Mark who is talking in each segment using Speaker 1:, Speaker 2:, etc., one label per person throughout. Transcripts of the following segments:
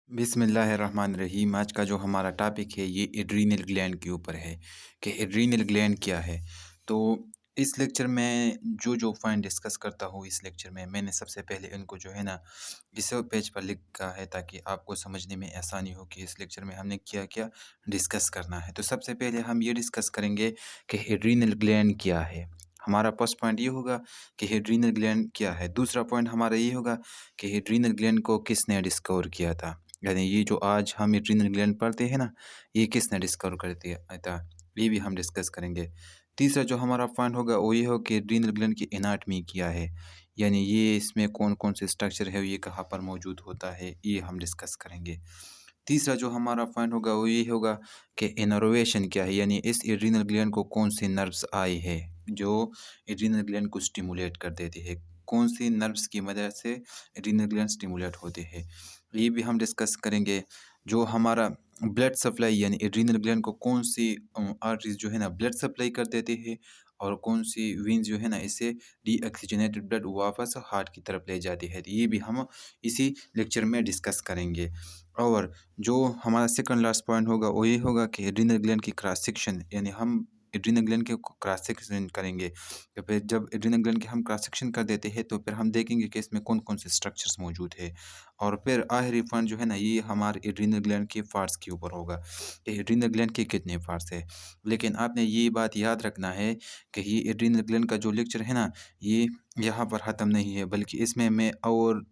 Speaker 1: बिस्मिल्लाहिर्रहमानिर्रहीम। आज का जो हमारा टॉपिक है ये एड्रीनल ग्लैंड के ऊपर है कि एड्रीनल ग्लैंड क्या है। तो इस लेक्चर में जो जो पॉइंट डिस्कस करता हूँ इस लेक्चर में मैंने सबसे पहले इनको जो है ना इस पेज पर लिखा है ताकि आपको समझने में आसानी हो कि इस लेक्चर में हमने क्या क्या डिस्कस करना है। तो सबसे पहले हम ये डिस्कस करेंगे कि एड्रीनल ग्लैंड क्या है। हमारा फर्स्ट पॉइंट ये होगा कि एड्रीनल ग्लैंड क्या है। दूसरा पॉइंट हमारा ये होगा कि एड्रीनल ग्लैंड को किसने डिस्कवर किया था, यानी ये जो आज हम एड्रीनल ग्लैंड पढ़ते हैं ना, ये किसने डिस्कवर कर दिया था, ये भी हम डिस्कस करेंगे। तीसरा जो हमारा पॉइंट होगा वो ये हो कि एड्रीनल ग्लैंड की एनाटमी क्या है, यानी ये इसमें कौन कौन से स्ट्रक्चर है, ये कहाँ पर मौजूद होता है, ये हम डिस्कस करेंगे। तीसरा जो हमारा पॉइंट होगा वो ये होगा कि इनर्वेशन क्या है, यानी इस एड्रीनल ग्लैंड को कौन सी नर्व्स आई है जो एड्रीनल ग्लैंड को स्टिमुलेट कर देती है, कौन सी नर्व्स की मदद से एड्रीनल ग्लैंड स्टिमुलेट होते हैं, ये भी हम डिस्कस करेंगे। जो हमारा ब्लड सप्लाई, यानी एड्रीनल ग्लैंड को कौन सी आर्टरीज जो है ना ब्लड सप्लाई कर देते हैं और कौन सी वेन्स जो है ना इसे डीऑक्सीजनेटेड ब्लड वापस हार्ट की तरफ ले जाती है, तो ये भी हम इसी लेक्चर में डिस्कस करेंगे। और जो हमारा सेकंड लास्ट पॉइंट होगा वो ये होगा कि एड्रीनल ग्लैंड की क्रॉस सेक्शन, यानी हम एड्रीनल ग्लैंड के क्रॉस सेक्शन करेंगे। तो फिर जब एड्रीनल ग्लैंड के हम क्रॉस सेक्शन कर देते हैं तो फिर हम देखेंगे कि इसमें कौन कौन से स्ट्रक्चर्स मौजूद है। और फिर आखिरी पॉइंट जो है ना ये हमारे एड्रीनल ग्लैंड के पार्ट्स के ऊपर होगा कि एड्रीनल ग्लैंड के कितने पार्ट्स है। लेकिन आपने ये बात याद रखना है कि ये एड्रीनल ग्लैंड का जो लेक्चर है ना ये यहाँ पर ख़त्म नहीं है, बल्कि इसमें मैं और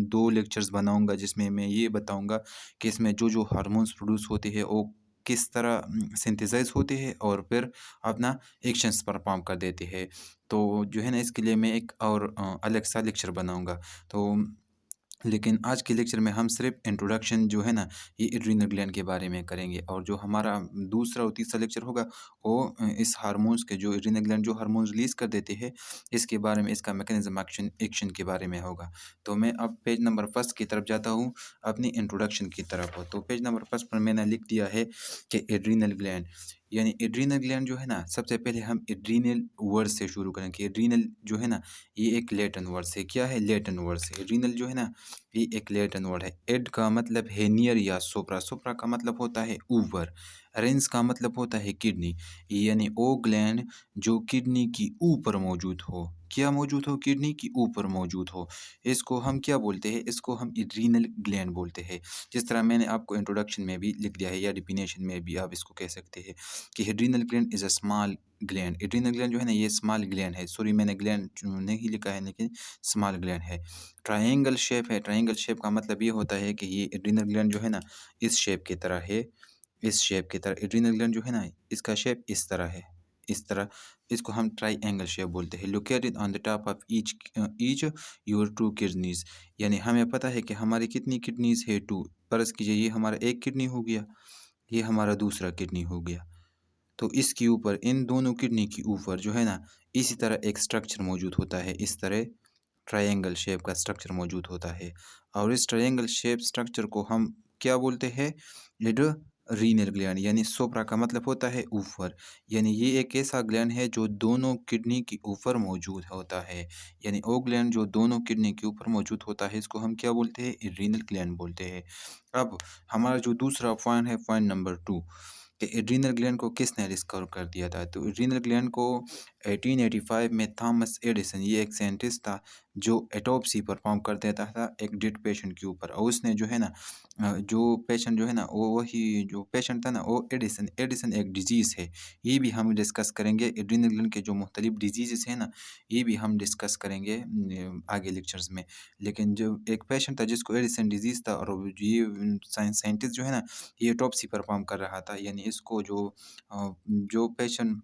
Speaker 1: 2 लेक्चर्स बनाऊँगा जिसमें मैं ये बताऊँगा कि इसमें जो जो हार्मोन्स प्रोड्यूस होते हैं वो किस तरह सिंथेसाइज़ होते हैं और फिर अपना एक्शंस परफ़ॉर्म कर देते हैं। तो जो है ना इसके लिए मैं एक और अलग सा लेक्चर बनाऊँगा। तो लेकिन आज के लेक्चर में हम सिर्फ इंट्रोडक्शन जो है ना ये एड्रीनल ग्लैंड के बारे में करेंगे, और जो हमारा दूसरा और तीसरा लेक्चर होगा वो इस हार्मोन्स के, जो एड्रीनल ग्लैंड जो हार्मोन्स रिलीज कर देते हैं इसके बारे में, इसका मैकेनिज्म एक्शन एक्शन के बारे में होगा। तो मैं अब पेज नंबर फर्स्ट की तरफ जाता हूँ अपनी इंट्रोडक्शन की तरफ। तो पेज नंबर फर्स्ट पर मैंने लिख दिया है कि एड्रीनल ग्लैंड, यानी एड्रीनल ग्लैंड जो है ना, सबसे पहले हम एड्रीनल वर्ड से शुरू करेंगे। एड्रीनल जो है ना ये एक लैटिन वर्ड से, क्या है, लैटिन वर्ड से। एड्रीनल जो है ना ये एक लैटिन वर्ड है। एड का मतलब है नियर या सोप्रा, सोप्रा का मतलब होता है ऊपर, रेंस का मतलब होता है किडनी, यानी ओ ग्लैंड जो किडनी की ऊपर मौजूद हो। क्या मौजूद हो, किडनी की ऊपर मौजूद हो, इसको हम क्या बोलते हैं, इसको हम एड्रीनल ग्लैंड बोलते हैं। जिस तरह मैंने आपको इंट्रोडक्शन में भी लिख दिया है या डिफिनेशन में भी आप इसको कह सकते हैं कि adrenal gland is a small gland. Adrenal gland जो है ना ये स्मॉल ग्लैंड है, सॉरी मैंने ग्लैंड नहीं लिखा है लेकिन स्मॉल ग्लैंड है। ट्रायंगल शेप है, ट्रायंगल शेप का मतलब ये होता है कि ये एड्रीनल ग्लैंड जो है ना इस शेप की तरह है, इस शेप की तरह एड्रीनल ग्लैंड जो है ना इसका शेप इस तरह है, इस तरह। इसको हम ट्रायंगल शेप बोलते हैं। Located on the top of each your to kidneys, यानी हमें पता है कि हमारी कितनी किडनीज है, टू। फर्ज कीजिए ये हमारा एक किडनी हो गया, ये हमारा दूसरा किडनी हो गया, तो इसके ऊपर, इन दोनों किडनी के ऊपर जो है ना इसी तरह एक स्ट्रक्चर मौजूद होता है, इस तरह ट्रायंगल शेप का स्ट्रक्चर मौजूद होता है। और इस ट्रायंगल शेप स्ट्रक्चर को हम क्या बोलते हैं, रीनल ग्लैंड, यानी सोप्रा का मतलब होता है ऊपर, यानी ये एक ऐसा ग्लैंड है जो दोनों किडनी के ऊपर मौजूद होता है। यानी वो ग्लैंड जो दोनों किडनी के ऊपर मौजूद होता है इसको हम क्या बोलते हैं, रीनल ग्लैंड बोलते हैं। अब हमारा जो दूसरा पॉइंट है, पॉइंट नंबर 2, कि एड्रीनल ग्लैंड को किसने डिस्कवर कर दिया था। तो एड्रीनल ग्लैंड को 1885 में थॉमस एडिसन, ये एक साइंटिस्ट था जो एटोप्सी परफॉर्म कर देता था एक डेड पेशेंट के ऊपर, और उसने जो है ना जो पेशेंट जो है ना वो वही जो पेशेंट था ना वो एडिसन, एडिसन एक डिजीज़ है, ये भी हम डिस्कस करेंगे। एड्रीनल ग्लैंड के जो मुख्तलिफ डिजीज़ हैं ना ये भी हम डिस्कस करेंगे आगे लेक्चर्स में। लेकिन जो एक पेशेंट था जिसको एडिसन डिजीज़ था, और ये साइंटिस्ट जो है ना ये ऑटोप्सी परफॉर्म कर रहा था, यानी इसको जो पेशेंट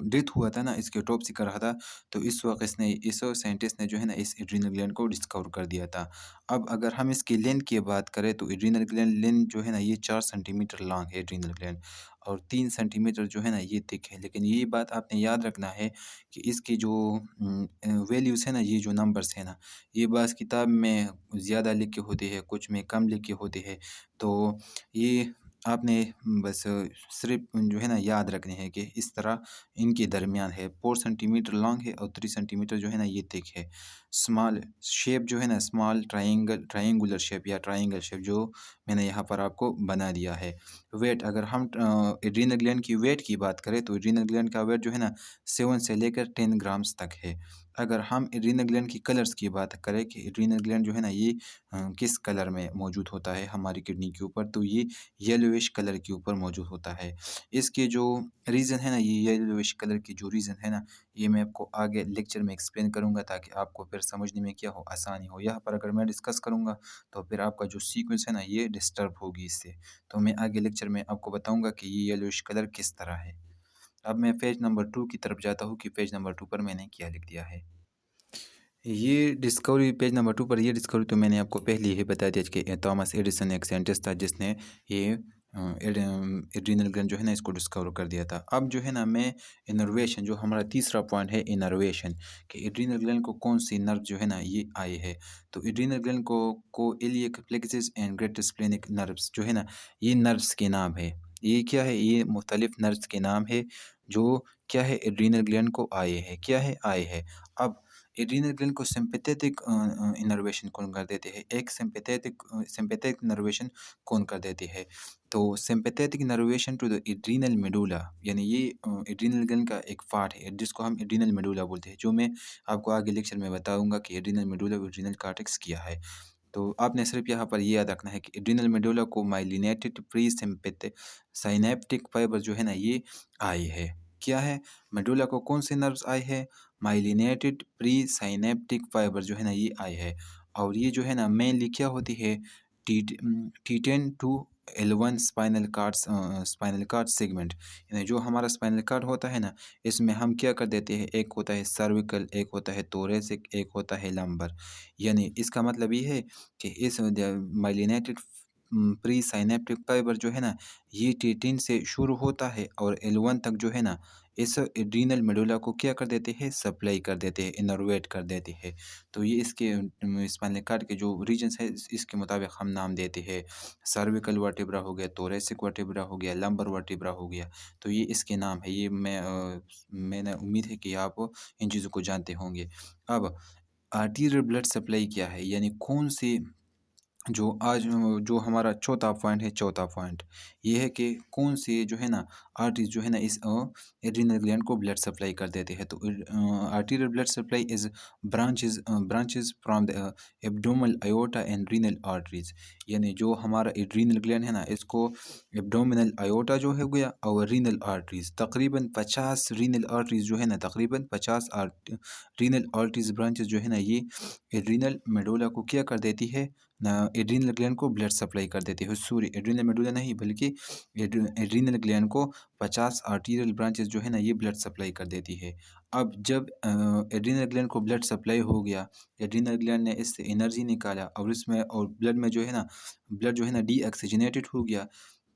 Speaker 1: डेथ हुआ था ना इसकी ऑटोप्सी कर रहा था, तो इस वक्त इसने, इस साइंटिस्ट ने जो है ना इस एड्रीनल ग्लैंड को डिस्कवर कर दिया था। अब अगर हम इसकी लेंथ की बात करें तो एड्रीनल ग्लैंड लेंथ जो है ना ये 4 सेंटीमीटर लॉन्ग है एड्रीनल ग्लैंड, और 3 सेंटीमीटर जो है ना ये थिक है। लेकिन ये बात आपने याद रखना है कि इसकी जो वैल्यूज़ है ना, ये जो नंबर्स है ना, ये बाज़ किताब में ज़्यादा लिखे होते हैं, कुछ में कम लिखे होते हैं। तो ये आपने बस सिर्फ़ जो है ना याद रखने हैं कि इस तरह इनके दरमियान है, 4 सेंटीमीटर लॉन्ग है और 3 सेंटीमीटर जो है ना ये थिक है। स्मॉल शेप जो है ना स्मॉल ट्रायंगुलर शेप या ट्रायंगल शेप जो मैंने यहाँ पर आपको बना दिया है। वेट अगर हम एड्रिनल ग्लैंड की वेट की बात करें तो एड्रिनल ग्लैंड का वेट जो है ना 7 से लेकर 10 ग्राम्स तक है। अगर हम एड्रिनल ग्लैंड की कलर्स की बात करें कि एड्रिनल ग्लैंड जो है ना ये किस कलर में मौजूद होता है हमारी किडनी के ऊपर, तो ये येलोइश कलर के ऊपर मौजूद होता है। इसके जो रीज़न है ना, ये येलोइश कलर की जो रीज़न है ना, ये मैं आपको आगे लेक्चर में एक्सप्लेन करूँगा ताकि आपको फिर समझने में क्या हो, आसानी हो। यहाँ पर अगर मैं डिस्कस करूँगा तो फिर आपका जो सीक्वेंस है ना, ये डिस्टर्ब होगी इससे। तो मैं आगे लेक्चर में आपको बताऊँगा कि ये येलोइश कलर किस तरह है। अब मैं पेज नंबर 2 की तरफ जाता हूँ कि पेज नंबर 2 पर मैंने क्या लिख दिया है। ये डिस्कवरी पेज नंबर 2 पर ये डिस्कवरी तो मैंने आपको पहले ही बता दिया कि थॉमस एडिसन एक साइंटिस्ट था जिसने ये एड्रिनल ग्लैंड जो है ना इसको डिस्कवर कर दिया था। अब जो है ना मैं इनर्वेशन जो हमारा तीसरा पॉइंट है इनर्वेशन कि एड्रिनल ग्लैंड को कौन सी नर्व जो है ना ये आई है। तो एड्रिनल ग्लैंड को iliac plexus and great splenic nerves जो है ना ये नर्व्स के नाम है। ये क्या है, ये मुख्तलिफ नर्व्स के नाम है जो क्या है एड्रिनल ग्लैंड को आए है, क्या है आए है। अब एड्रिनल ग्लैंड को सिंपैथेटिक इनर्वेशन कौन कर देते हैं, एक सिंपैथेटिक इनर्वेशन कौन कर देती है। तो sympathetic innervation to the adrenal medulla यानी ये एड्रिनल ग्लैंड का एक पार्ट है जिसको हम एड्रिनल मेडुला बोलते हैं, जो मैं आपको आगे लेक्चर में बताऊंगा कि एड्रिनल मेडुला और एड्रिनल कॉर्टेक्स क्या है। तो आपने सिर्फ यहाँ पर ये याद रखना है कि एड्रिनल मेडुला को माइलिनेटेड प्री साइनेप्टिक फाइबर जो है ना ये आई है। क्या है, मेडुला को कौन से नर्व्स आए हैं, माइलिनेटेड प्री साइनेप्टिक फाइबर जो है ना ये आए है। और ये जो है ना मेनली क्या होती है, T ten to L1 spinal cord segment, यानी जो हमारा स्पाइनल कार्ड होता है ना इसमें हम क्या कर देते हैं, एक होता है सर्विकल, एक होता है थोरैसिक, एक होता है लंबर। यानी इसका मतलब ये है कि इस माइलिनेटेड प्री साइनेप्टिक फाइबर जो है ना ये टी10 से शुरू होता है और L1 तक जो है ना इस एड्रिनल मेडुला को क्या कर देते हैं, सप्लाई कर देते हैं, इनर्वेट कर देते हैं। तो ये इसके स्पाइनल कॉर्ड के जो रीजन्स है इसके मुताबिक हम नाम देते हैं। सर्विकल वर्टिब्रा हो गया, थोरैसिक वर्टिब्रा हो गया, लंबर वर्टिब्रा हो गया। तो ये इसके नाम है, ये मैंने उम्मीद है कि आप इन चीज़ों को जानते होंगे। अब आर्टीरियल ब्लड सप्लाई क्या है, यानी कौन सी जो हमारा चौथा पॉइंट है, चौथा पॉइंट ये है कि कौन से जो है ना आर्टरीज जो है ना इस एड्रिनल ग्लैंड को ब्लड सप्लाई कर देते हैं। तो arterial blood supply is branches from the abdominal aorta and renal arteries, यानी जो हमारा एड्रिनल ग्लैंड है ना इसको एब्डोमिनल अयोर्टा जो है हो गया और रीनल आर्टरीज तकरीबन 50 रीनल आर्टरीज जो है ना तकरीबन 50 रीनल आर्टरीज ब्रांचेस जो है ना ये एड्रिनल मेडुला को क्या कर देती है ना, एड्रिनल ग्लैंड को ब्लड सप्लाई कर देती है। सॉरी, एड्रिनल मेडुला नहीं बल्कि एड्रिनल ग्लैंड को 50 आर्टीरियल ब्रांचेस जो है ना ये ब्लड सप्लाई कर देती है। अब जब एड्रिनल ग्लैंड को ब्लड सप्लाई हो गया, एड्रिनल ग्लैंड ने इससे एनर्जी निकाला और इसमें और ब्लड में जो है ना ब्लड जो है ना डीऑक्सीजनेटेड हो गया।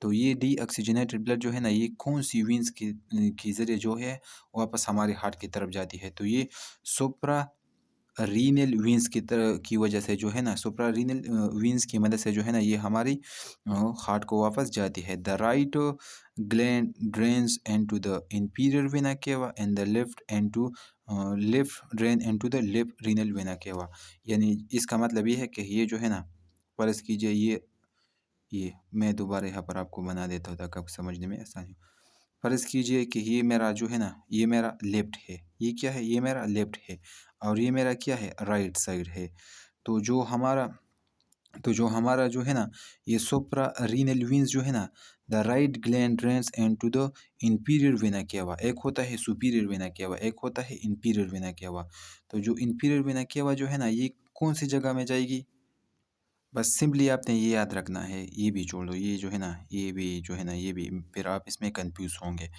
Speaker 1: तो ये डीऑक्सीजनेटेड ब्लड जो है ना ये कौन सी वीन्स के ज़रिए जो है वापस हमारे हार्ट की तरफ जाती है। तो ये सुप्रा रीनल वीन्स की वजह से जो है ना सुप्रा रीनल वीन्स की मदद से जो है ना ये हमारी हार्ट को वापस जाती है। The right gland drains into the inferior vena cava and the left drain into the left renal vena cava. यानी इसका मतलब ये है कि ये जो है ना फर्ज कीजिए ये मैं दोबारा यहाँ पर आपको बना देता हूँ ताकि आपको समझने में आसानी हो। फ़र्ज़ कीजिए कि ये मेरा जो है ना ये मेरा लेफ़्ट है, ये क्या है, ये मेरा लेफ़्ट है और ये मेरा क्या है, राइट साइड है। तो जो हमारा जो है ना ये सुप्रा रीनल वेन्स जो है ना the right gland drains into the inferior vena cava, एक होता है सुपीरियर वेना केवा, एक होता है इंफीरियर वेना केवा। तो जो इंफीरियर वेना केवा जो है ना ये कौन सी जगह में जाएगी, बस सिंपली आपने ये याद रखना है, ये भी छोड़ दो, ये जो है ना ये भी जो है ना ये भी, फिर आप इसमें कंफ्यूज होंगे।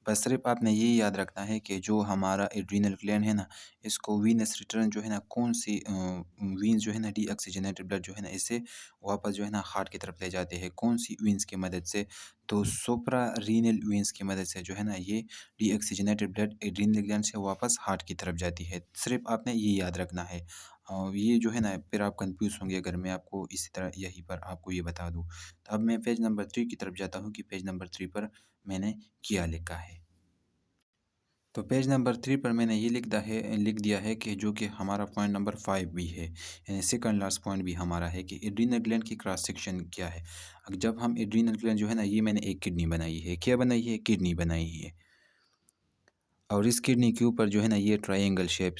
Speaker 1: बस सिर्फ आपने ये याद रखना है कि जो हमारा एड्रिनल ग्लैंड है ना इसको वीनस रिटर्न जो है ना कौन सी वीन्स जो है ना डीऑक्सीजनेटेड ब्लड जो है ना इसे वापस जो है ना हार्ट की तरफ ले जाते हैं, कौन सी वीन्स की मदद से, तो सुप्रा रीनल वीन्स की मदद से जो है ना ये डीऑक्सीजनेटेड ब्लड एड्रिनल ग्लैंड से वापस हार्ट की तरफ जाती है। सिर्फ आपने ये याद रखना है। ये जो है ना फिर आप कंफ्यूज होंगे अगर मैं आपको इसी तरह यहीं पर आपको ये बता दूँ। तो अब मैं पेज नंबर 3 की तरफ जाता हूँ कि पेज नंबर 3 पर मैंने क्या लिखा है। तो पेज नंबर 3 पर मैंने ये लिख दिया है कि जो कि हमारा पॉइंट नंबर 5 भी है, यानी सेकंड लास्ट पॉइंट भी हमारा है कि एड्रीनल ग्लैंड की क्रॉस सेक्शन क्या है। अब जब हम एड्रीनल ग्लैंड जो है ना, ये मैंने एक किडनी बनाई है। क्या बनाई है? किडनी बनाई है। और इस किडनी के ऊपर जो है ना, ये ट्रायंगल शेप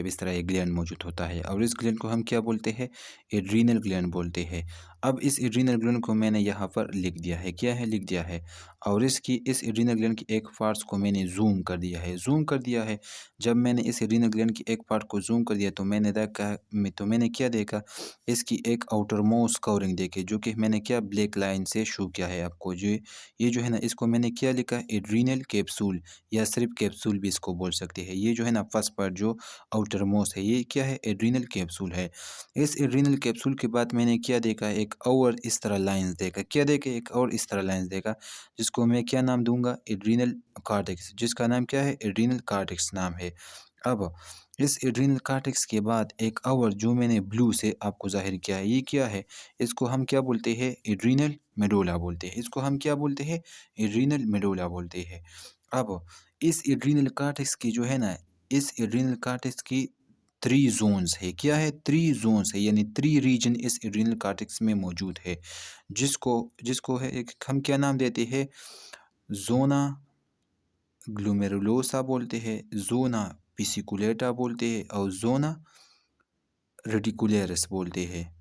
Speaker 1: इस तरह एक ग्लैंड मौजूद होता है और इस ग्लैंड को हम क्या बोलते हैं? एड्रीनल ग्लैंड बोलते हैं। अब इस एड्रीनल ग्लैंड को मैंने यहाँ पर लिख दिया है। क्या है? लिख दिया है। और इस एड्रीनल ग्लैंड की एक पार्ट्स को मैंने जूम कर दिया है। जब मैंने इस एड्रीनल ग्लैंड की एक पार्ट को जूम कर दिया तो मैंने क्या देखा? इसकी एक आउटर मोस्ट कवरिंग देखी, जो कि मैंने क्या ब्लैक लाइन से शो किया है आपको। ये जो है ना, इसको मैंने क्या लिखा? एड्रीनल कैप्सूल, या सिर्फ कैप्सूल भी इसको बोल सकते हैं। ये जो है ना फर्स्ट पार्ट जो आउटर मोस्ट है, ये क्या है? एड्रीनल कैप्सूल है। इस एड्रीनल कैप्सूल के बाद मैंने क्या देखा? एक और इस तरह लाइंस देखा। क्या देखे? एक और इस तरह लाइंस देखा, जिसको मैं क्या नाम दूंगा? एड्रीनल कार्टेक्स, जिसका नाम क्या है? एड्रीनल कार्टेक्स नाम है। अब इस एड्रीनल कार्टेक्स के बाद एक और जो मैंने ब्लू से आपको जाहिर किया है, ये क्या है? इसको हम क्या बोलते हैं? एड्रीनल मेडोला बोलते हैं। इसको हम क्या बोलते हैं? एड्रीनल मेडोला बोलते हैं। अब इस एड्रीनल कार्टेक्स की जो है ना, इस एड्रीनल कार्टेक्स की 3 ज़ोन्स है। क्या है? 3 ज़ोन्स है, यानी 3 रीजन इस एड्रीनल कार्टेक्स में मौजूद है, जिसको जिसको है एक हम क्या नाम देते हैं? ज़ोना ग्लोमेरुलोसा बोलते हैं, ज़ोना पिसिकुलेटा बोलते हैं और ज़ोना रेटिकुलरिस बोलते हैं।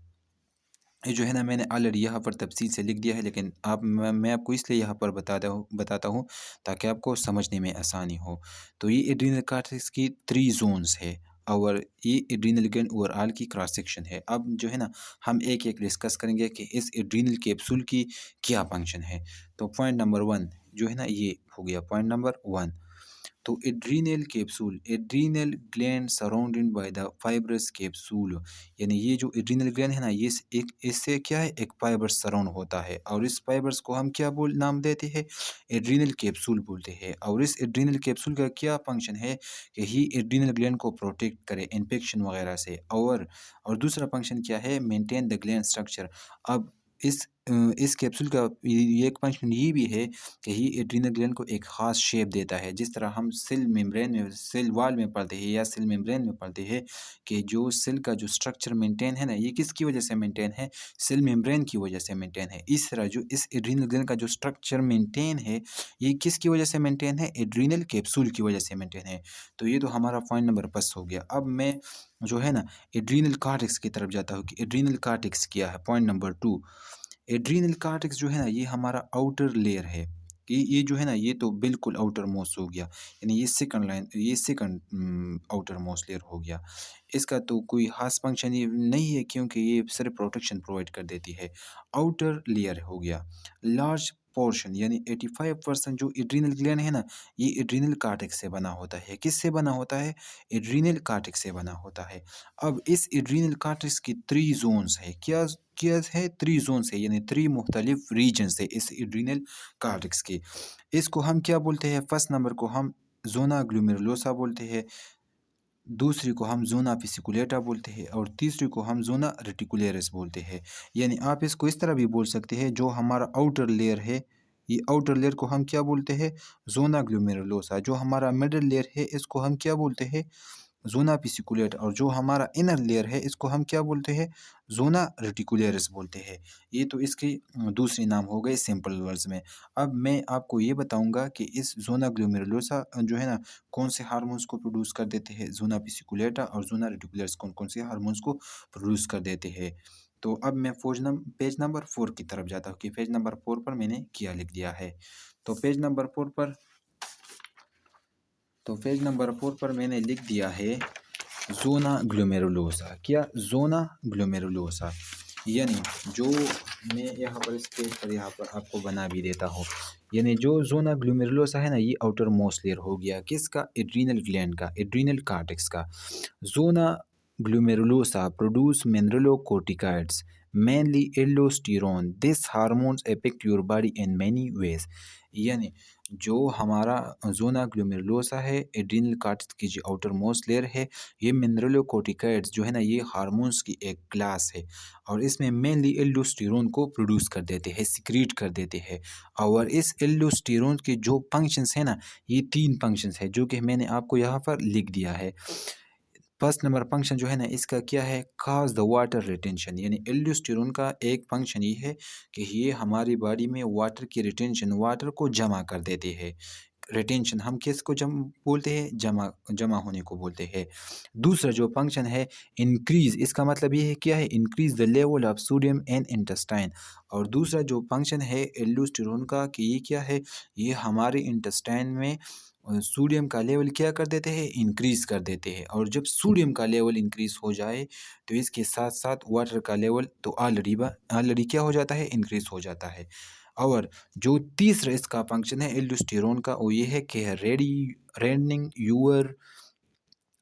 Speaker 1: ये जो है ना, मैंने ऑलरेडी यहाँ पर तफसील से लिख दिया है, लेकिन आप मैं आपको इसलिए यहाँ पर बताता हूँ ताकि आपको समझने में आसानी हो। तो ये एड्रीनल कार्टेक्स की 3 ज़ोन्स है और ये एड्रीनल ग्लैंड ओवरऑल की क्रॉस सेक्शन है। अब जो है ना, हम एक-एक डिस्कस करेंगे कि इस एड्रीनल कैप्सूल की क्या फंक्शन है। तो पॉइंट नंबर 1 जो है ना, ये हो गया पॉइंट नंबर 1। तो adrenal gland surrounded by the fibrous capsule, यानी ये जो एड्रीनल ग्लैंड है ना, ये एक इससे क्या है? एक फाइबर सराउंड होता है और इस फाइबर्स को हम क्या बोल नाम देते हैं? एड्रीनल कैप्सूल बोलते हैं। और इस एड्रीनल कैप्सूल का क्या फंक्शन है कि ही एड्रीनल ग्लैंड को प्रोटेक्ट करे इन्फेक्शन वगैरह से। और दूसरा फंक्शन क्या है? Maintain the gland structure. अब इस कैप्सूल का ये एक फंक्शन ये भी है कि ये एड्रीनल ग्लैंड को एक ख़ास शेप देता है। जिस तरह हम सेल वॉल में पढ़ते हैं या सेल मेम्ब्रेन में पढ़ते हैं कि जो सेल का जो स्ट्रक्चर मेंटेन है ना, ये किसकी वजह से मेंटेन है? सेल मेम्ब्रेन की वजह से मेंटेन है। इस तरह जो इस एड्रीनल ग्लैंड का जो स्ट्रक्चर मेंटेन है, ये किसकी वजह से मेंटेन है? एड्रीनल कैप्सूल की वजह से मेंटेन है। तो ये तो हमारा पॉइंट नंबर बस हो गया। अब मैं जो है ना, एड्रीनल कार्टेक्स की तरफ जाता हूँ कि एड्रीनल कार्टेक्स क्या है। पॉइंट नंबर 2, एड्रीनल कार्टेक्स जो है ना, ये हमारा आउटर लेयर है। ये जो है ना, ये तो बिल्कुल आउटर मोस्ट हो गया, यानी ये सेकंड आउटर मोस्ट लेयर हो गया। इसका तो कोई खास फंक्शन ये नहीं है, क्योंकि ये सिर्फ प्रोटेक्शन प्रोवाइड कर देती है। आउटर लेयर हो गया। लार्ज पोर्शन यानी 85% जो एड्रीनल ग्लैंड है ना, ये एड्रीनल कार्टेक्स से बना होता है। किससे बना होता है? एड्रीनल कार्टेक्स से बना होता है। अब इस एड्रीनल कार्टेक्स की 3 जोन्स है। क्या है? 3 जोन्स है, यानी 3 मुख्तलिफ रीजन्स है इस एड्रीनल कार्टेक्स के। इसको हम क्या बोलते हैं? फर्स्ट नंबर को हम ज़ोना ग्लोमेरुलोसा बोलते हैं, दूसरी को हम ज़ोना पिसिकुलेटा बोलते हैं और तीसरी को हम ज़ोना रेटिकुलरिस बोलते हैं। यानी आप इसको इस तरह भी बोल सकते हैं, जो हमारा आउटर लेयर है, ये आउटर लेयर को हम क्या बोलते हैं? Zona glomerulosa. जो हमारा मिडल लेयर है, इसको हम क्या बोलते हैं? ज़ोना पिसिकुलेट। और जो हमारा इनर लेयर है, इसको हम क्या बोलते हैं? ज़ोना रेटिकुलरिस बोलते हैं। ये तो इसके दूसरे नाम हो गए सिंपल वर्ड्स में। अब मैं आपको ये बताऊंगा कि इस ज़ोना ग्लोमेरुलोसा जो है ना, कौन से हार्मोन्स को प्रोड्यूस कर देते हैं? ज़ोना पिसिकुलेटा और ज़ोना रेटिकुलरिस कौन कौन से हार्मोन्स को प्रोड्यूस कर देते हैं। तो अब मैं पेज नंबर 4 की तरफ जाता हूँ कि पेज नंबर 4 पर मैंने क्या लिख दिया है। तो पेज नंबर 4 पर मैंने लिख दिया है ज़ोना ग्लोमेरुलोसा। क्या? ज़ोना ग्लोमेरुलोसा, यानी जो मैं यहाँ पर इस पेज पर यहाँ पर आपको बना भी देता हूँ, यानी जो ज़ोना ग्लोमेरुलोसा है ना, ये आउटर मोस्ट लेयर हो गया। किसका? एड्रीनल ग्लैंड का, एड्रीनल कार्टेक्स का। Zona glomerulosa produce mineralocorticoids, mainly aldosterone. This hormones affect your body in many ways. यानी जो हमारा ज़ोना ग्लोमेरुलोसा है, एड्रिनल कार्टेक्स की जो आउटर मोस्ट लेयर है, ये मिनरलोकोर्टिकॉइड्स जो है ना, ये हार्मोन्स की एक क्लास है और इसमें मेनली एल्डोस्टेरोन को प्रोड्यूस कर देते हैं, सिक्रीट कर देते हैं। और इस एल्डोस्टेरोन के जो फंक्शंस है ना, ये 3 फंक्शंस है जो कि मैंने आपको यहाँ पर लिख दिया है। फर्स्ट नंबर फंक्शन जो है ना, इसका क्या है, काज द वाटर रिटेंशन, यानी एल्डोस्टेरोन का एक फंक्शन ये है कि ये हमारी बॉडी में वाटर की रिटेंशन, वाटर को जमा कर देते हैं। रिटेंशन हम किसको बोलते हैं, जमा जमा होने को बोलते हैं। दूसरा जो फंक्शन है, इंक्रीज, इसका मतलब ये है क्या है, increase the level of sodium in intestine. और दूसरा जो फंक्शन है एल्डोस्टेरोन का, कि ये क्या है, ये हमारे इंटेस्टाइन में सोडियम का लेवल क्या कर देते हैं, इंक्रीज कर देते हैं। और जब सोडियम का लेवल इंक्रीज हो जाए तो इसके साथ साथ वाटर का लेवल तो ऑलरेडी क्या हो जाता है, इंक्रीज हो जाता है। और जो तीसरा इसका फंक्शन है एल्डोस्टेरोन का, वो ये है कि ridding your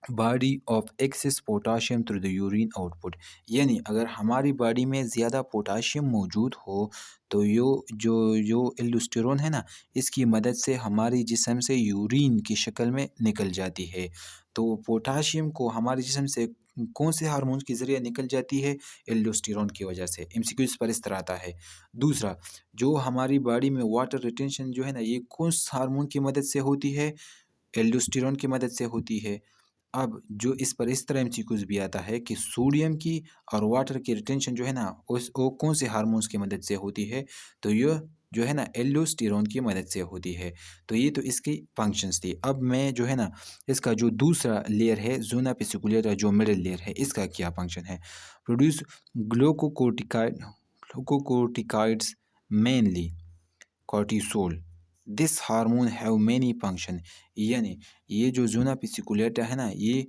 Speaker 1: body of excess potassium through the urine output, यानी अगर हमारी बॉडी में ज़्यादा पोटाशियम मौजूद हो तो जो एल्डोस्टेरोन है ना, इसकी मदद से हमारी जिस्म से यूरिन की शक्ल में निकल जाती है। तो पोटाशियम को हमारे जिस्म से कौन से हार्मोन्स के ज़रिए निकल जाती है, एल्डोस्टेरोन की वजह से। एमसीक्यू इस पर इस तरह आता है। दूसरा, जो हमारी बॉडी में वाटर रिटेंशन जो है ना, ये कौन हार्मोन की मदद से होती है, एल्डोस्टेरोन की मदद से होती है। अब जो इस पर इस तरह एमसीक्यूज़ भी आता है कि सोडियम की और वाटर की रिटेंशन जो है ना, उस वो कौन से हार्मोन्स की मदद से होती है, तो ये जो है ना, एल्डोस्टेरोन की मदद से होती है। तो ये तो इसकी फंक्शंस थी। अब मैं जो है ना, इसका जो दूसरा लेयर है ज़ोना पेसिकुलर, जो मिडल लेयर है, इसका क्या फंक्शन है, produce glucocorticoids mainly cortisol. This hormone have many function, यानी ये जो ज़ोना पेसिकुलेटा है ना, ये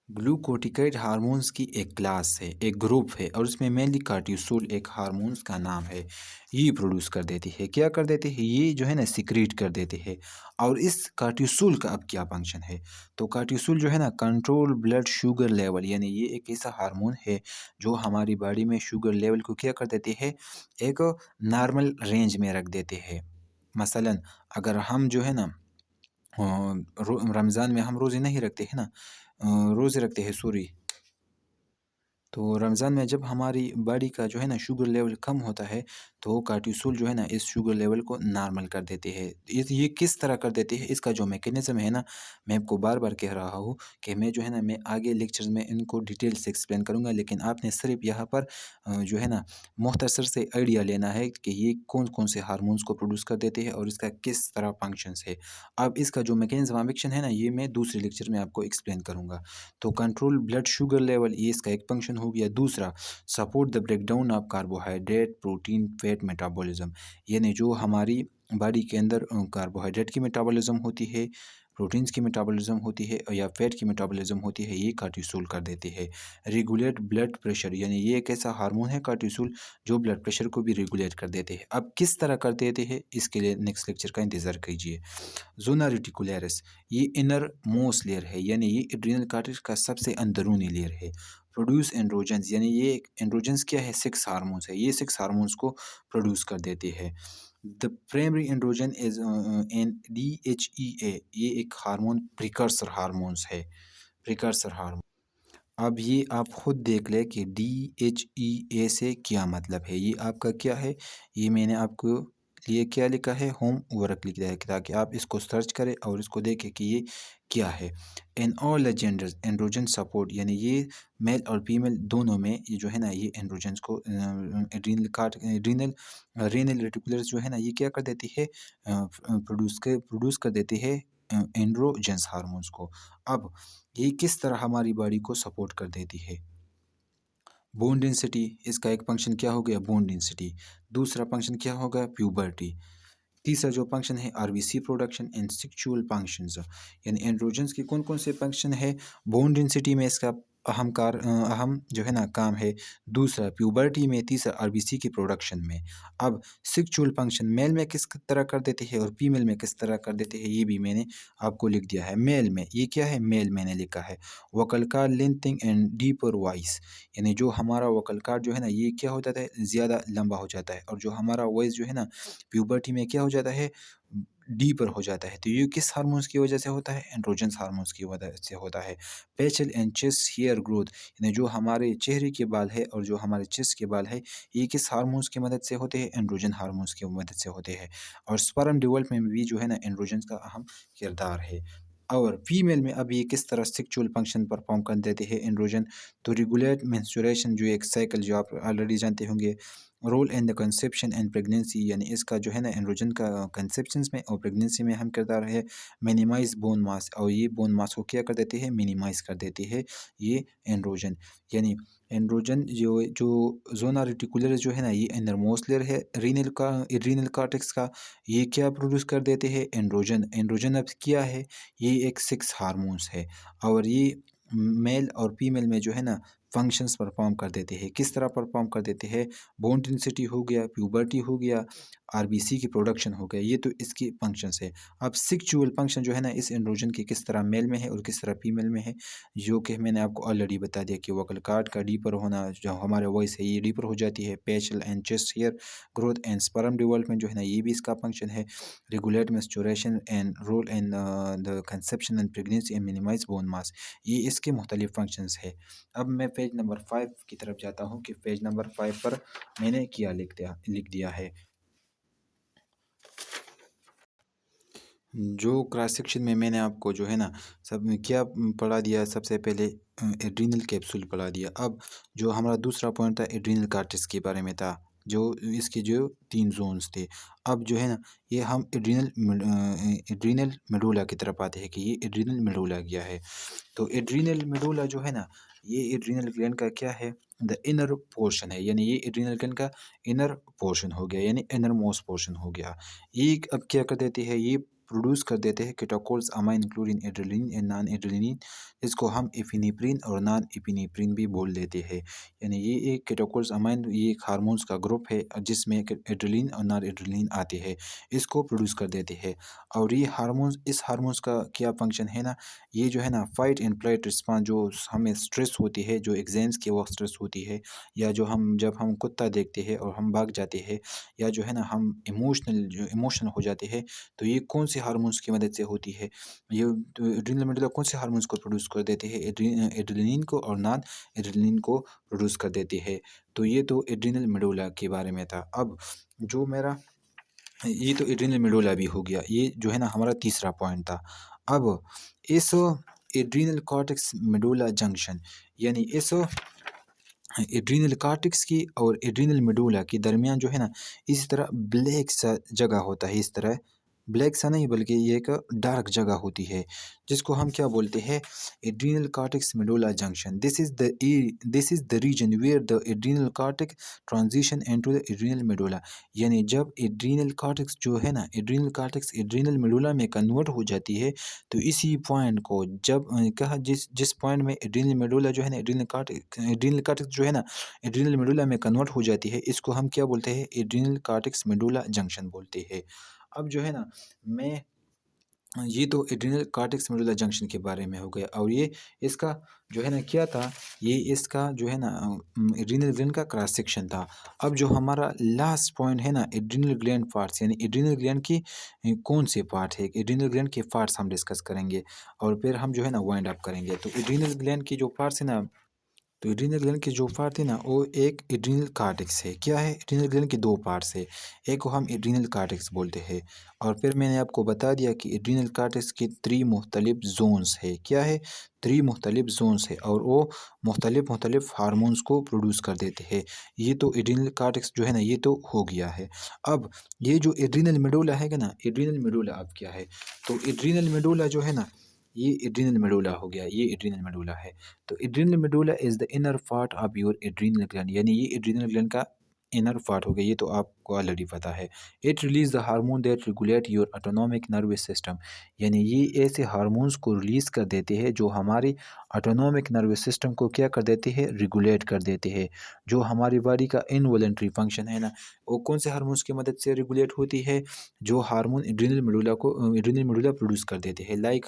Speaker 1: ग्लूकोटिकाइड हार्मोन्स की एक क्लास है, एक ग्रुप है और उसमें मेनली कार्टिसोल एक हार्मोन्स का नाम है। ये प्रोड्यूस कर देती है, क्या कर देते हैं, ये जो है ना, सिक्रीट कर देते हैं। और इस कार्टिसोल का अब क्या फंक्शन है, तो कार्टिसोल जो है ना, कंट्रोल ब्लड शुगर लेवल, यानी ये एक ऐसा हार्मोन है जो हमारी बॉडी में शुगर लेवल को क्या कर देते हैं, एक नॉर्मल रेंज में रख देते हैं। मसलन अगर हम जो है ना, रमज़ान में हम रोज़े नहीं रखते हैं ना, रोज़े रखते हैं, सॉरी। तो रमज़ान में जब हमारी बॉडी का जो है ना शुगर लेवल कम होता है, तो वो कार्टिसोल जो है ना, इस शुगर लेवल को नॉर्मल कर देते हैं। ये किस तरह कर देते हैं, इसका जो मैकेनिज़्म है ना, मैं आपको बार बार कह रहा हूँ कि मैं जो है ना, मैं आगे लेक्चर्स में इनको डिटेल से एक्सप्लेन करूँगा, लेकिन आपने सिर्फ यहाँ पर जो है ना, मुख्तसर से आइडिया लेना है कि ये कौन कौन से हार्मोन्स को प्रोड्यूस कर देते हैं और इसका किस तरह फंक्शंस है। अब इसका जो मैकेनिज़्म ऑफ एक्शन है ना, ये मैं दूसरे लेक्चर में आपको एक्सप्लेन करूँगा। तो कंट्रोल ब्लड शुगर लेवल, ये इसका एक फंक्शन हो गया। दूसरा, support the breakdown of carbohydrate protein fat metabolism, यानी जो हमारी बॉडी के अंदर कार्बोहाइड्रेट की मेटाबॉलिज्म होती है, प्रोटीन्स की मेटाबॉलिज्म होती है या फैट की मेटाबॉलिज्म होती है, ये कार्टिसोल कर देते हैं। रेगुलेट ब्लड प्रेशर, यानी ये एक ऐसा हार्मोन है कार्टिसोल जो ब्लड प्रेशर को भी रेगुलेट कर देते हैं। अब किस तरह कर देते हैं, इसके लिए नेक्स्ट लेक्चर का इंतज़ार कीजिए। ज़ोना रेटिकुलरिस, ये इनर मोस्ट लेयर है, यानी ये एड्रिनल कार्टेक्स का सबसे अंदरूनी लेयर है। प्रोड्यूस एंड्रोजन्स, यानी ये एंड्रोजन्स क्या है, 6 हार्मोन्स है, ये 6 हार्मोन्स को प्रोड्यूस कर देते हैं। The primary androgen is an DHEA, ये एक हार्मोन प्रिकर्सर हार्मोन्स है, प्रिकर्सर हार्मोन। अब ये आप खुद देख लें कि DHEA से क्या मतलब है, ये आपका क्या है, ये मैंने आपको लिए क्या लिखा है, होमवर्क लिखा है, ताकि आप इसको सर्च करें और इसको देखें कि ये क्या है। In all the genders androgen support, यानी ये मेल और फीमेल दोनों में ये जो है ना, ये एंड्रोजन्स को रीनल रेटिकुलर्स जो है ना, ये क्या कर देती है, प्रोड्यूस कर देती है एंड्रोजन्स हार्मोन्स को। अब ये किस तरह हमारी बॉडी को सपोर्ट कर देती है। बोन डेंसिटी, इसका एक फंक्शन क्या हो गया, बोन डेंसिटी। दूसरा फंक्शन क्या होगा, प्यूबर्टी। तीसरा जो फंक्शन है, RBC production and sexual functions, यानी एंड्रोजन्स के कौन कौन से फंक्शन है। बोन डेंसिटी में इसका अहम जो है ना काम है, दूसरा प्यूबर्टी में, तीसरा आरबीसी की प्रोडक्शन में। अब सेक्सुअल फंक्शन मेल में किस तरह कर देते हैं और फीमेल में किस तरह कर देते हैं, ये भी मैंने आपको लिख दिया है। मेल में ये क्या है, मेल मैंने लिखा है vocal card lengthening and deeper voice, यानी जो हमारा वोकल कार्ड जो है ना ये क्या हो जाता है, ज़्यादा लंबा हो जाता है, और जो हमारा वॉइस जो है ना प्यूबर्टी में क्या हो जाता है, डीपर हो जाता है। तो ये किस हार्मोन्स की वजह से होता है, एंड्रोजन्स हार्मोन्स की वजह से होता है। Facial and chest hair growth, यानी जो हमारे चेहरे के बाल है और जो हमारे चेस्ट के बाल है, ये किस हार्मोन्स की मदद से होते हैं, एंड्रोजन हार्मोन्स की मदद से होते हैं। और स्पर्म डेवलपमेंट में भी जो है ना एंड्रोजन्स का अहम किरदार है। और फीमेल में अब ये किस तरह सेक्सुअल फंक्शन परफॉर्म कर देते हैं एंड्रोजन, तो रेगुलेट मेंस्ट्रुएशन, जो एक साइकिल जो आप ऑलरेडी जानते होंगे। Role in the conception and pregnancy, यानी इसका जो है ना एंड्रोजन का कंसेप्शंस में और प्रेगनेंसी में अहम किरदार है। मिनिमाइज बोन मास, और ये बोन मास को क्या कर देते हैं, मिनिमाइज कर देते हैं ये एंड्रोजन। यानी एंड्रोजन जो जो जोना रेटिकुलर जो है ना, ये इनरमोस्ट लेयर है रीनल का, एड्रीनल कार्टेक्स का। ये क्या प्रोड्यूस कर देते हैं, एंड्रोजन। एंड्रोजन अब क्या है, ये एक सेक्स हार्मोन्स है, और ये मेल और फीमेल में जो है ना फंक्शंस परफॉर्म कर देते हैं। किस तरह परफॉर्म कर देते हैं, बोन डेंसिटी हो गया, प्यूबर्टी हो गया, आरबीसी की प्रोडक्शन हो गया, ये तो इसकी फंक्शंस है। अब सेक्सुअल फंक्शन जो है ना इस एंड्रोजन की किस तरह मेल में है और किस तरह फीमेल में है, जो कि मैंने आपको ऑलरेडी बता दिया कि वोकल कार्ड का डीपर होना, जो हमारे वॉइस है ये डीपर हो जाती है। Facial and chest hair growth and sperm development जो है ना ये भी इसका फंक्शन है। Regulate menstruation and role in the conception and pregnancy and minimize bone mass, ये इसके मुख्तलिफ फंक्शंस है। अब मैं पेज नंबर 5 की तरफ जाता हूँ कि पेज नंबर 5 पर मैंने क्या लिख दिया है। जो क्रॉस सेक्शन में मैंने आपको जो है ना सब में क्या पढ़ा दिया, सबसे पहले एड्रीनल कैप्सूल पढ़ा दिया। अब जो हमारा दूसरा पॉइंट था एड्रीनल कार्टेक्स के बारे में था, जो इसके जो 3 ज़ोन्स थे। अब जो है ना ये हम एड्रीनल मेडुला की तरफ आते हैं कि ये एड्रीनल मेडुला क्या है। तो एड्रीनल मेडुला जो है ना, ये एड्रीनल ग्लैंड का क्या है, द इनर पोर्शन है, यानी ये एड्रीनल ग्लैंड का इनर पोर्शन हो गया, यानी इनर मोस्ट पोर्शन हो गया। ये अब क्या कर देते हैं, ये प्रोड्यूस कर देते हैं catecholamine including adrenaline and non adrenaline, जिसको हम एफिनेफ्रिन और नॉन एफिनेफ्रिन भी बोल देते हैं। यानी ये एक कीटोकोल्स अमाइन, ये एक हार्मोन्स का ग्रुप है जिसमें एड्रेलिन और नॉन एड्रेलिन आते हैं, इसको प्रोड्यूस कर देते हैं। और ये हार्मोन्स, इस हार्मोन्स का क्या फंक्शन है ना, ये जो है ना फाइट एंड फ्लाइट रिस्पांस, जो हमें स्ट्रेस होती है, जो एग्जाम्स के वक्त स्ट्रेस होती है, या जो हम जब हम कुत्ता देखते हैं और हम भाग जाते हैं, या जो है ना हम इमोशनल हो जाते हैं, तो ये कौन से हार्मोन्स की मदद से होती है, ये एड्रेनल मेडुला कौन से हार्मोन्स को प्रोड्यूस कर देते हैं, एड्रेनलिन को और नॉन एड्रेनलिन को प्रोड्यूस कर देते हैं। तो ये तो एड्रेनल मेडुला के बारे में था। अब जो मेरा, ये तो एड्रेनल मेडुला भी हो गया, ये जो है ना हमारा तीसरा पॉइंट था। अब इस एड्रीनल कॉर्टेक्स मेडुला जंक्शन, यानी इस एड्रीनल कॉर्टेक्स की और एड्रीनल मेडुला के दरमियान जो है ना इस तरह ब्लैक सा जगह होता है, इस तरह ब्लैक सा नहीं बल्कि ये एक डार्क जगह होती है, जिसको हम क्या बोलते हैं, adrenal cortex medulla junction. This is the region where the adrenal cortex transition into the adrenal medulla, यानी जब एड्रीनल कॉर्टेक्स जो है ना, एड्रीनल कॉर्टेक्स एड्रीनल मेडुला में कन्वर्ट हो जाती है, तो इसी पॉइंट को जब कहा, जिस जिस पॉइंट में एड्रीनल मेडुला जो है ना, एड्रीनल कॉर्टेक्स जो है ना एड्रीनल मेडुला में कन्वर्ट हो जाती है, इसको हम क्या बोलते हैं, एड्रीनल कॉर्टेक्स मेडुला जंक्शन बोलते हैं। अब जो है ना मैं, ये तो एड्रीनल कॉर्टेक्स मेडुला जंक्शन के बारे में हो गया, और ये इसका जो है ना क्या था, ये इसका जो है ना एड्रीनल ग्लैंड का क्रॉस सेक्शन था। अब जो हमारा लास्ट पॉइंट है ना एड्रीनल ग्लैंड पार्ट्स, यानी एड्रीनल ग्लैंड की कौन से पार्ट है, एड्रीनल ग्लैंड के पार्ट्स हम डिस्कस करेंगे, और फिर हम जो है ना वाइंड अप करेंगे। तो एड्रीनल ग्लैंड की जो पार्ट्स है ना, तो एड्रीनल ग्लैंड के जो पार्ट थे ना वो एक एड्रीनल कार्टेक्स है। क्या है, एड्रीनल ग्लैंड के 2 पार्ट्स है, एक को हम एड्रीनल कार्टेक्स बोलते हैं, और फिर मैंने आपको बता दिया कि एड्रीनल कार्टेक्स के 3 मुख्तलिफ जोन्स है। क्या है, 3 मुख्तलिफ जोन्स है, और वो मुख्तलिफ मुख्तलिफ हार्मोन्स को प्रोड्यूस कर देते हैं। ये तो एड्रीनल कार्टेक्स जो है ना ये तो हो गया है। अब ये जो एड्रीनल मेडुला है ना, एड्रीनल मेडुला अब क्या है, तो एड्रीनल मेडुला जो है ना, ये एड्रीनल मेडुला हो गया, ये एड्रीनल मेडुला है। तो adrenal medulla is the inner part of your adrenal gland, यानी ये एड्रीनल ग्लैंड का इनर पार्ट हो गया, ये तो आपको ऑलरेडी पता है। It release the hormone that regulate your autonomic nervous system, यानी ये ऐसे हार्मोन्स को रिलीज़ कर देते हैं जो हमारे ऑटोनॉमिक नर्वस सिस्टम को क्या कर देते हैं, रेगुलेट कर देते हैं। जो हमारी बॉडी का इनवॉलेंट्री फंक्शन है ना, वो कौन से हार्मोन्स की मदद से रेगुलेट होती है, जो हार्मोन एड्रिनल मेडुला प्रोड्यूस कर देते हैं। लाइक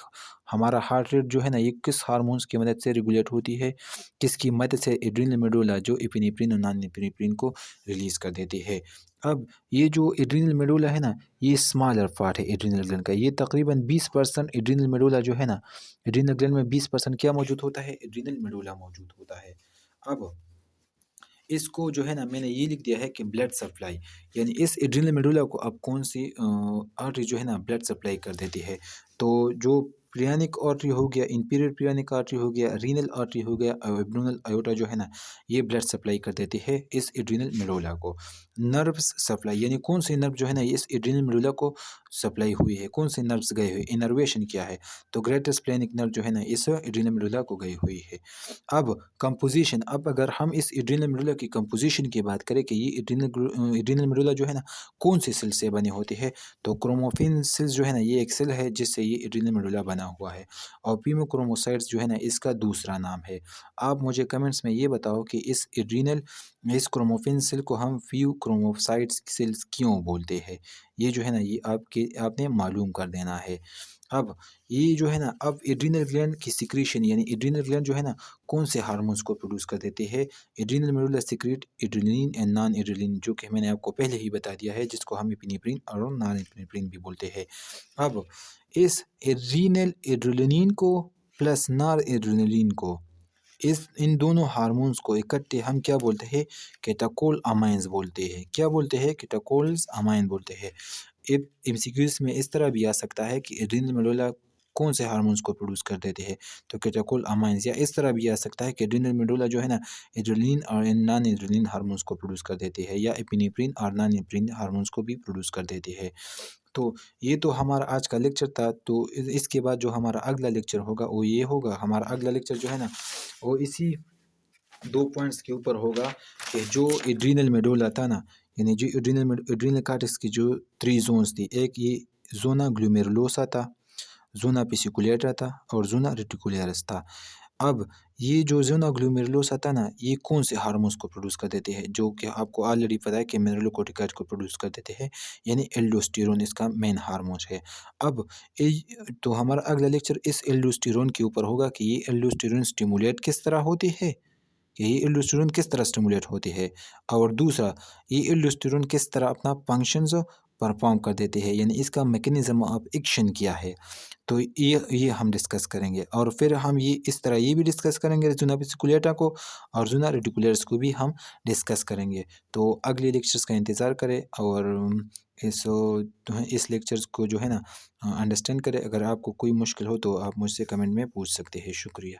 Speaker 1: हमारा हार्ट रेट जो है ना, ये किस हार्मोन्स की मदद से रेगुलेट होती है, किसकी मदद से, एड्रिनल मेडुला जो एपिनेफ्रिन और नॉन एपिनेफ्रिन को रिलीज़ कर देती है। अब ये जो एड्रिनल मेडुला है ना, ये स्मॉलर पार्ट है एड्रिनल ग्लैंड का। ये तकरीबन 20% एड्रिनल मेडुला जो है ना, एड्रिनल ग्लैंड में 20% क्या मौजूद होता है, एड्रिनल मेडुला मौजूद होता है। अब इसको जो है ना, मैंने ये लिख दिया है कि ब्लड सप्लाई, यानी इस एड्रिनल मेडुला को अब कौन सी आर्टरी जो है ना ब्लड सप्लाई कर देती है। तो जो पियानिक आर्टरी हो गया, इंफीरियर पियानिक आर्टरी हो गया, रीनल आर्टरी हो गया, एब्डोमिनल अयोटा जो है ना, ये ब्लड सप्लाई कर देती है इस एड्रिनल मेडुला को। नर्व्स सप्लाई, यानी कौन से नर्व जो है ना इस एड्रिनल मेडुला को सप्लाई हुई है, कौन से नर्व्स गए हुए, इनर्वेशन क्या है, तो ग्रेटर स्प्लेनिक नर्व जो है ना इस एड्रिनल मेडुला को गई हुई है। अब कंपोज़िशन, अब अगर हम इस एड्रिनल मेडुला की कंपोज़िशन की बात करें कि ये एड्रिनल मेडुला जो है ना कौन से सेल से बने होते हैं, तो क्रोमोफिन सेल्स जो है ना, ये एक सेल है जिससे ये एड्रिनल मेडुला बना हुआ है, और पीमोक्रोमोसाइट्स जो है ना इसका दूसरा नाम है। आप मुझे कमेंट्स में ये बताओ कि इस क्रोमोफिन सेल को हम फ्यू क्रोमोसाइट्स सेल्स क्यों बोलते हैं। ये जो है ना, ये आपने मालूम कर देना है। अब ये जो है ना, अब एड्रिनल ग्लैंड की सिक्रीशन, यानी एड्रिनल ग्लैंड जो है ना कौन से हार्मोन्स को प्रोड्यूस कर देते हैं, adrenal medulla secret adrenaline and non adrenaline, जो कि मैंने आपको पहले ही बता दिया है, जिसको हम एपिनेफ्रिन और नॉन एपिनेफ्रिन भी बोलते हैं। अब इस एड्रिनल एड्रेनलिन को प्लस नॉर एड्रेनलिन को, इस इन दोनों हार्मोन्स को इकट्ठे हम क्या बोलते हैं, कैटाकोल अमाइंस बोलते हैं। क्या बोलते हैं, कैटाकोल्स अमाइन बोलते हैं। एमसीक्यूज में इस तरह भी आ सकता है कि एड्रिनल मेडुला कौन से हार्मोन्स को प्रोड्यूस कर देते हैं, तो कैटाकोल अमाइंस, या इस तरह भी आ सकता है कि एड्रिनल मेडुला जो है ना एड्रेनलिन और नॉन एड्रेनलिन हार्मोन्स को प्रोड्यूस कर देते हैं, या एपिनेफ्रिन और नॉन एपिनेफ्रिन हार्मोन्स को भी प्रोड्यूस कर देते हैं। तो ये तो हमारा आज का लेक्चर था। तो इसके बाद जो हमारा अगला लेक्चर होगा वो ये होगा, हमारा अगला लेक्चर जो है ना वो इसी 2 पॉइंट्स के ऊपर होगा कि जो एड्रिनल मेडुला था ना, यानी जो एड्रिनल कार्टेक्स की जो 3 ज़ोन्स थी, एक ये ज़ोना ग्लोमेरुलोसा था, ज़ोना पेसिकुलेटा था और ज़ोना रेटिकुलरिस था। अब ये जो ज़ोना ग्लोमेरुलोसा था ना, ये कौन से हार्मोन्स को प्रोड्यूस कर देते हैं, जो कि आपको ऑलरेडी पता है कि मिनरलोकोर्टिकॉइड को प्रोड्यूस कर देते हैं, यानी एल्डोस्टेरोन इसका मेन हार्मोन है। अब ए तो हमारा अगला लेक्चर इस एल्डोस्टेरोन के ऊपर होगा कि ये एल्डोस्टेरोन स्टिमुलेट किस तरह होती है, कि ये एल्डोस्टेरोन किस तरह स्टिमुलेट होती है, और दूसरा ये एल्डोस्टेरोन किस तरह अपना फंक्शंस परफॉर्म कर देते हैं, यानी इसका मैकेनिज्म ऑफ एक्शन क्या है। तो ये हम डिस्कस करेंगे, और फिर हम ये इस तरह ये भी डिस्कस करेंगे ज़ुना वेसिकुलेटा को, और ज़ुना रेटिकुलरिस को भी हम डिस्कस करेंगे। तो अगले लेक्चर्स का इंतज़ार करें, और इस लेक्चर्स को जो है ना अंडरस्टैंड करें। अगर आपको कोई मुश्किल हो तो आप मुझसे कमेंट में पूछ सकते हैं। शुक्रिया।